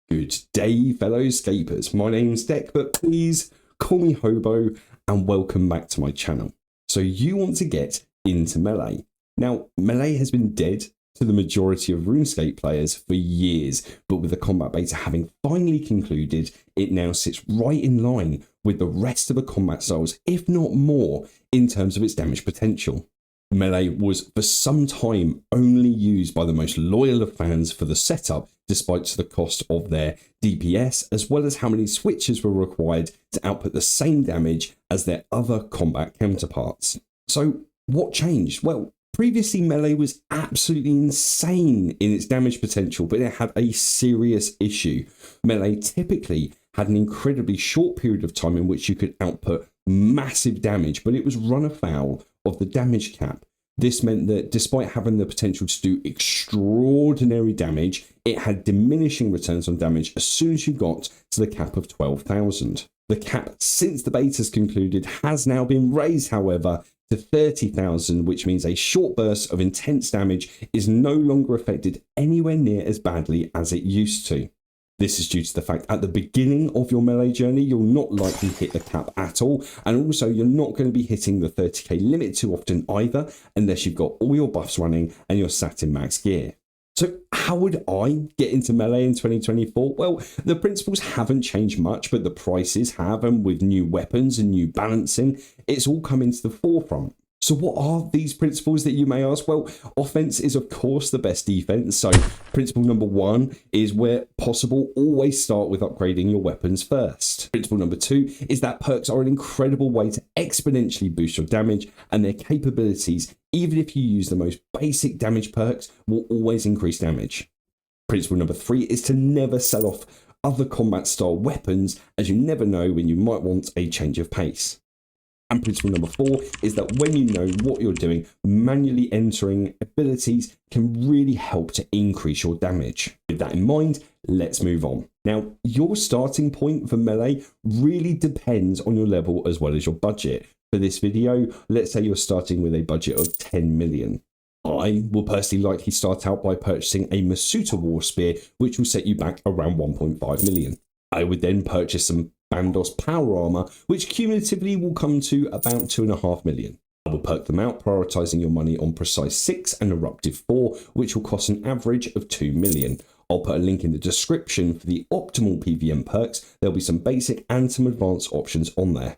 Good day, fellow scapers. My name's Deck, but please call me Hobo, and welcome back to my channel. So you want to get into Melee. Now, Melee has been dead to the majority of Runescape players for years, but with the combat beta having finally concluded, it now sits right in line with the rest of the combat styles, if not more, in terms of its damage potential. Melee was for some time only used by the most loyal of fans for the setup, despite the cost of their DPS, as well as how many switches were required to output the same damage as their other combat counterparts. So what changed? Well, previously Melee was absolutely insane in its damage potential, but it had a serious issue. Melee typically had an incredibly short period of time in which you could output massive damage, but it was run afoul of the damage cap. This meant that despite having the potential to do extraordinary damage, it had diminishing returns on damage as soon as you got to the cap of 12,000. The cap, since the beta's concluded, has now been raised, however, to 30,000, which means a short burst of intense damage is no longer affected anywhere near as badly as it used to. This is due to the fact at the beginning of your Melee journey, you'll not likely hit the cap at all. And also you're not going to be hitting the 30k limit too often either, unless you've got all your buffs running and you're sat in max gear. So how would I get into Melee in 2024? Well, the principles haven't changed much, but the prices have, and with new weapons and new balancing, it's all come into the forefront. So what are these principles that you may ask? Well, offense is of course the best defense. So principle number one is, where possible, always start with upgrading your weapons first. Principle number two is that perks are an incredible way to exponentially boost your damage, and their capabilities, even if you use the most basic damage perks, will always increase damage. Principle number three is to never sell off other combat style weapons, as you never know when you might want a change of pace. And principle number four is that when you know what you're doing, manually entering abilities can really help to increase your damage. With that in mind, let's move on. Now, your starting point for Melee really depends on your level as well as your budget. For this video, let's say you're starting with a budget of 10 million. I will personally likely start out by purchasing a Masuta War Spear, which will set you back around 1.5 million. I would then purchase some Bandos Power Armor, which cumulatively will come to about 2.5 million. I will perk them out, prioritizing your money on Precise 6 and Eruptive 4, which will cost an average of 2 million. I'll put a link in the description for the optimal PVM perks. There'll be some basic and some advanced options on there.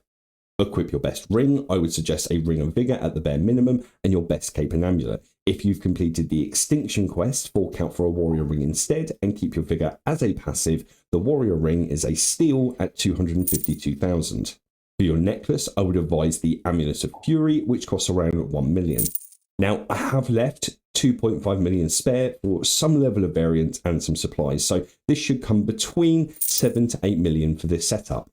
Equip your best ring. I would suggest a Ring of Vigor at the bare minimum, and your best cape and amulet. If you've completed the Extinction quest, fork out for a Warrior Ring instead and keep your figure as a passive. The Warrior Ring is a steal at 252,000. For your necklace, I would advise the Amulet of Fury, which costs around 1 million. Now, I have left 2.5 million spare for some level of variant and some supplies, so this should come between 7 to 8 million for this setup.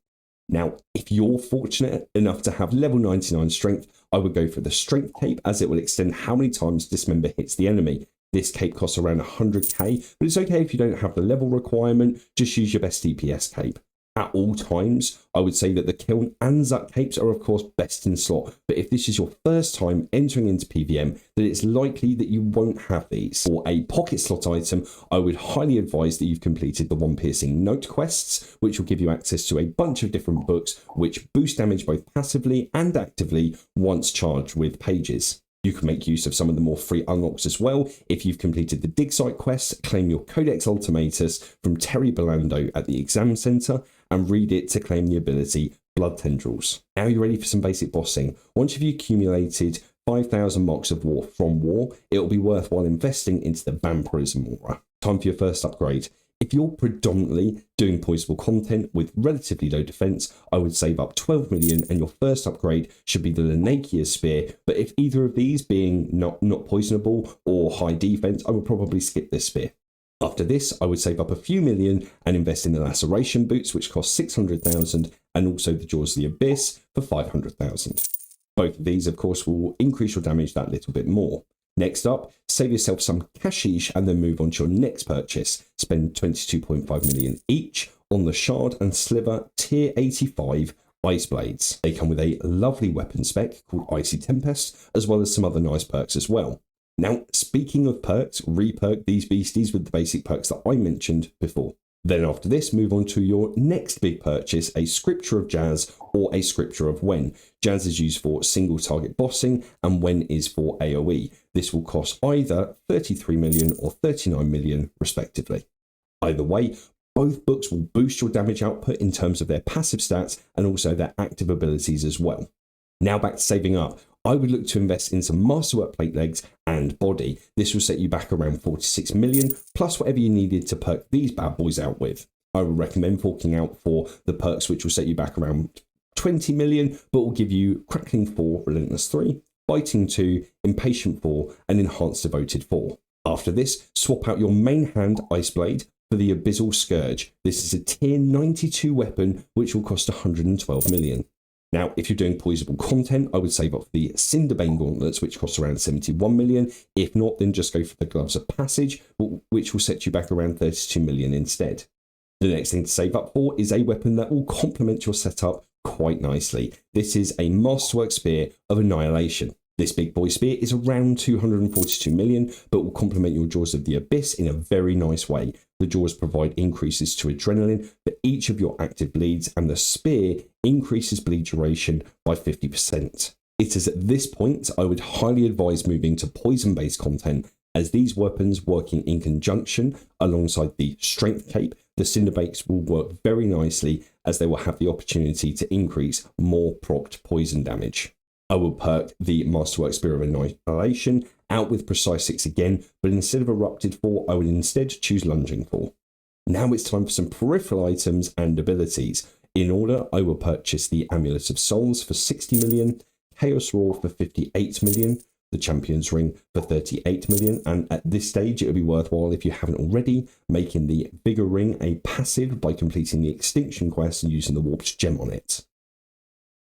Now, if you're fortunate enough to have level 99 strength, I would go for the strength cape, as it will extend how many times Dismember hits the enemy. This cape costs around 100k, but it's okay if you don't have the level requirement, just use your best DPS cape. At all times, I would say that the Kiln and Zut capes are of course best in slot, but if this is your first time entering into PVM, then it's likely that you won't have these. For a pocket slot item, I would highly advise that you've completed the One Piercing Note quests, which will give you access to a bunch of different books, which boost damage both passively and actively once charged with pages. You can make use of some of the more free unlocks as well. If you've completed the Dig Site quest, claim your Codex Ultimatus from Terry Belando at the exam centre and read it to claim the ability Blood Tendrils. Now you're ready for some basic bossing. Once you've accumulated 5,000 marks of war from war, it will be worthwhile investing into the Vampirism Aura. Time for your first upgrade. If you're predominantly doing poisonable content with relatively low defense, I would save up 12 million and your first upgrade should be the Lanakia Spear, but if either of these being not poisonable or high defense, I would probably skip this spear. After this, I would save up a few million and invest in the Laceration Boots, which cost 600,000, and also the Jaws of the Abyss for 500,000. Both of these, of course, will increase your damage that little bit more. Next up, save yourself some cashish and then move on to your next purchase. Spend 22.5 million each on the Shard and Sliver Tier 85 Ice Blades. They come with a lovely weapon spec called Icy Tempest, as well as some other nice perks as well. Now, speaking of perks, re-perk these beasties with the basic perks that I mentioned before. Then after this, move on to your next big purchase, a Scripture of Jazz or a Scripture of Wen. Jazz is used for single target bossing and Wen is for AoE. This will cost either 33 million or 39 million respectively. Either way, both books will boost your damage output in terms of their passive stats and also their active abilities as well. Now back to saving up. I would look to invest in some Masterwork plate legs and body. This will set you back around 46 million, plus whatever you needed to perk these bad boys out with. I would recommend forking out for the perks which will set you back around 20 million, but will give you Crackling 4, Relentless 3, Biting 2, Impatient 4, and Enhanced Devoted 4. After this, swap out your main hand Ice Blade for the Abyssal Scourge. This is a tier 92 weapon which will cost 112 million. Now, if you're doing poisonable content, I would save up for the Cinderbane Gauntlets, which cost around 71 million. If not, then just go for the Gloves of Passage, which will set you back around 32 million instead. The next thing to save up for is a weapon that will complement your setup quite nicely. This is a Masterwork Spear of Annihilation. This big boy spear is around 242 million, but will complement your Jaws of the Abyss in a very nice way. The Jaws provide increases to adrenaline for each of your active bleeds, and the spear increases bleed duration by 50%. It is at this point I would highly advise moving to poison-based content, as these weapons working in conjunction alongside the Strength Cape, the Cinderbaits will work very nicely as they will have the opportunity to increase more procced poison damage. I will perk the Masterwork Spear of Annihilation out with Precise 6 again, but instead of Erupted 4, I would instead choose Lunging 4. Now it's time for some peripheral items and abilities. In order, I will purchase the Amulet of Souls for 60 million, Chaos Roar for 58 million, the Champion's Ring for 38 million, and at this stage it would be worthwhile, if you haven't already, making the Vigor Ring a passive by completing the Extinction quest and using the Warped Gem on it.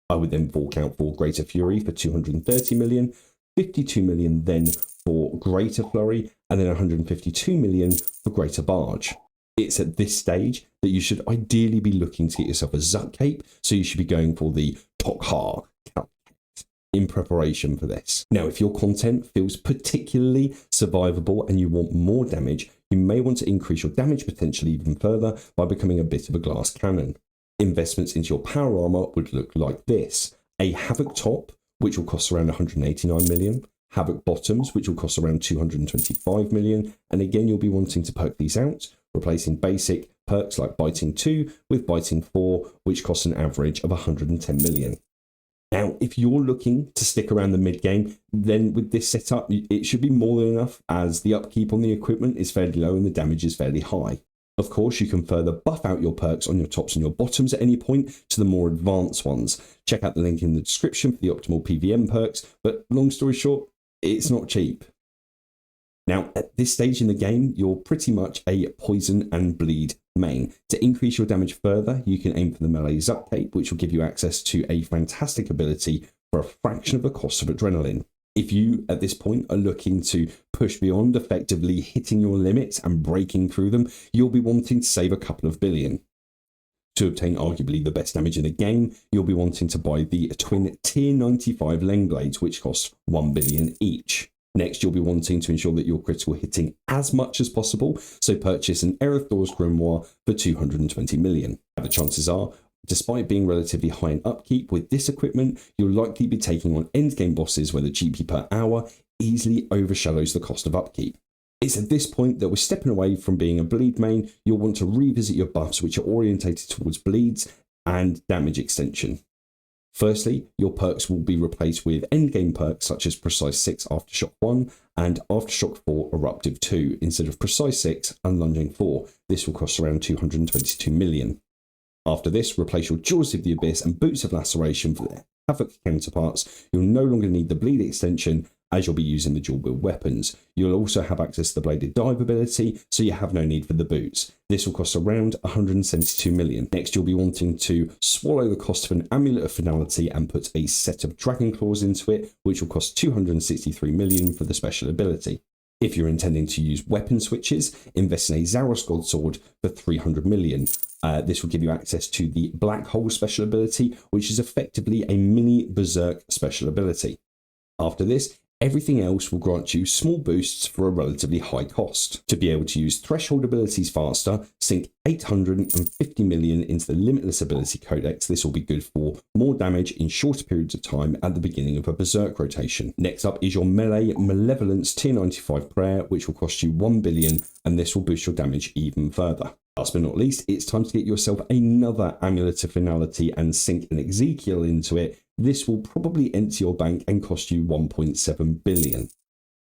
I would then fork out for Greater Fury for 230 million, 52 million then for Greater Flurry, and then 152 million for Greater Barge. It's at this stage that you should ideally be looking to get yourself a Zut Cape, so you should be going for the Tok'ha in preparation for this. Now, if your content feels particularly survivable and you want more damage, you may want to increase your damage potential even further by becoming a bit of a glass cannon. Investments into your power armor would look like this: a Havoc top, which will cost around 189 million, Havoc bottoms, which will cost around 225 million, and again you'll be wanting to perk these out, replacing basic perks like Biting 2 with Biting 4, which costs an average of 110 million. Now, if you're looking to stick around the mid game, then with this setup, it should be more than enough, as the upkeep on the equipment is fairly low and the damage is fairly high. Of course, you can further buff out your perks on your tops and your bottoms at any point to the more advanced ones. Check out the link in the description for the optimal PVM perks, but long story short, it's not cheap. Now, at this stage in the game, you're pretty much a poison and bleed main. To increase your damage further, you can aim for the melee Zut Cape, which will give you access to a fantastic ability for a fraction of the cost of adrenaline. If you, at this point, are looking to push beyond effectively hitting your limits and breaking through them, you'll be wanting to save a couple of billion. To obtain arguably the best damage in the game, you'll be wanting to buy the twin tier 95 Leng Blades, which cost 1 billion each. Next, you'll be wanting to ensure that you're critical hitting as much as possible, so purchase an Erethdor's Grimoire for 220 million. The chances are, despite being relatively high in upkeep with this equipment, you'll likely be taking on endgame bosses where the GP per hour easily overshadows the cost of upkeep. It's at this point that we're stepping away from being a bleed main. You'll want to revisit your buffs, which are orientated towards bleeds and damage extension. Firstly, your perks will be replaced with endgame perks such as Precise 6 Aftershock 1 and Aftershock 4 Eruptive 2 instead of Precise 6 and Lunging 4. This will cost around 222 million. After this, replace your Jaws of the Abyss and Boots of Laceration for their Havoc counterparts. You'll no longer need the bleed extension, as you'll be using the dual wield weapons. You'll also have access to the bladed dive ability, so you have no need for the boots. This will cost around 172 million. Next, you'll be wanting to swallow the cost of an Amulet of Finality and put a set of Dragon Claws into it, which will cost 263 million for the special ability. If you're intending to use weapon switches, invest in a Zaros Godsword for 300 million. This will give you access to the Black Hole special ability, which is effectively a mini Berserk special ability. After this, Everything else will grant you small boosts for a relatively high cost. To be able to use threshold abilities faster, sink 850 million into the Limitless Ability Codex. This will be good for more damage in shorter periods of time at the beginning of a Berserk rotation. Next up is your Melee Malevolence Tier 95 Prayer, which will cost you 1 billion, and this will boost your damage even further. Last but not least, it's time to get yourself another Amulet of Finality and sink an Ezekiel into it. This will probably empty your bank and cost you 1.7 billion.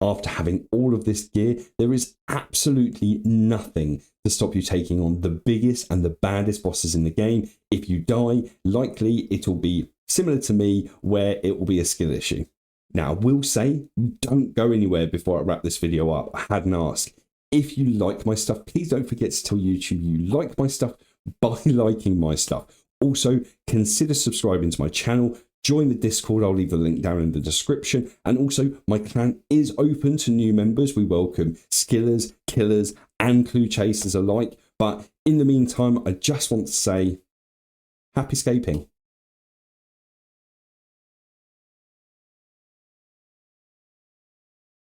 After having all of this gear, there is absolutely nothing to stop you taking on the biggest and the baddest bosses in the game. If you die, likely it'll be similar to me, where it will be a skill issue. Now, I will say, don't go anywhere before I wrap this video up. I had an ask. If you like my stuff, please don't forget to tell YouTube you like my stuff by liking my stuff. Also, consider subscribing to my channel. Join the Discord, I'll leave the link down in the description. And also, my clan is open to new members. We welcome skillers, killers, and clue chasers alike. But in the meantime, I just want to say, happy scaping.